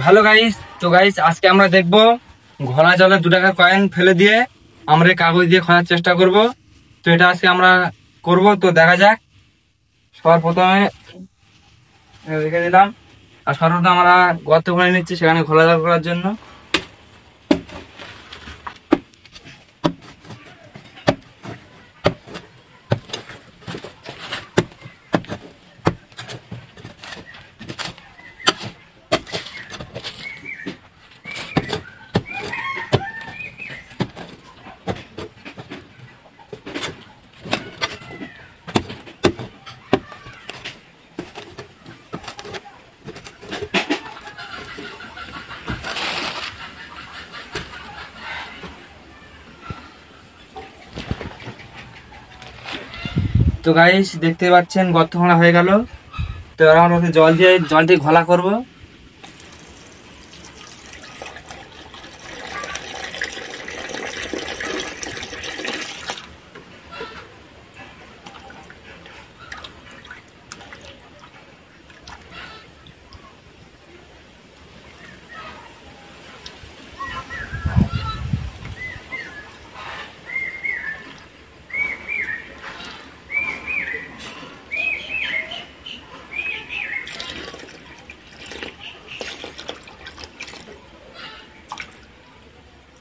Hello guys, তো guys আজকে আমরা দেখবো ঘোলা জলে 2 টাকার কয়েন ফেলে দিয়ে আমরা এই কাগজ দিয়ে খোঁজার চেষ্টা করব। তো এটা আজকে আমরা করব, তো দেখা যাক। সবার প্রথমে রেখে দিলাম, আর সর্বপ্রথম আমরা গর্ত করে নিচ্ছি সেখানে ঘোলা জল করার জন্য। তো গাইস দেখতে পাচ্ছেন গর্ত খোঁড়া হয়ে গেল। তো এবার আমরা ওতে জল দিয়ে ঘোলা করব।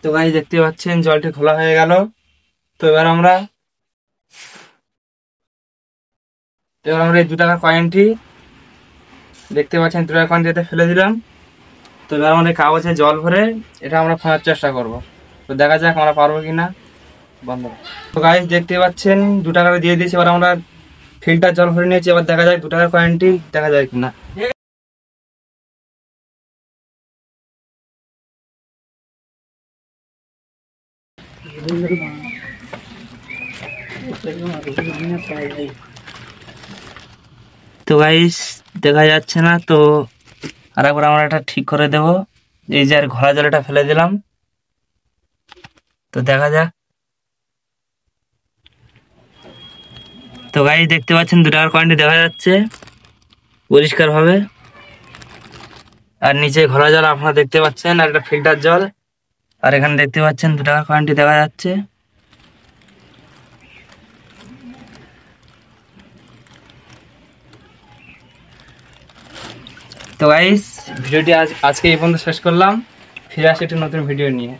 তো গাইস দেখতে পাচ্ছেন জলটি খোলা হয়ে গেল। তো এবার আমরা এই 2 টাকার কয়েনটি দেখতে পাচ্ছেন, 2 টাকার কয়েনটি এতে ফেলে দিলাম। তো এবার আমাদের কাগজে জল ভরে এটা আমরা খোঁজার চেষ্টা করব। তো দেখা যাক আমরা পারবো কিনা। বন্ধ। তো গাইস দেখতে পাচ্ছেন 2 টাকা দিয়ে দিয়েছি, এবার আমরা ফিল্টার জল ভরে নিয়েছি। এবার দেখা যাক 2 টাকার কয়েনটি দেখা যায় কিনা। তো গাইস দেখা যাচ্ছে না, তো আরেকবার আমরা এটা ঠিক করে দেব। এই যে আর ঘোলা জলটা ফেলে দিলাম, তো দেখা যাক। তো গাইস দেখতে পাচ্ছেন 2 টাকার কয়েনটি দেখা যাচ্ছে পরিষ্কার ভাবে, আর নিচে ঘোলা জল আপনারা দেখতে পাচ্ছেন, আর এটা ফিল্টার জল। আর এখানে দেখতে পাচ্ছেন 2 টাকার কয়েনটি দেখা যাচ্ছে। তো গাইস ভিডিওটি আজকে এই পর্যন্ত শেষ করলাম। ফিরে আসি একটি নতুন ভিডিও নিয়ে।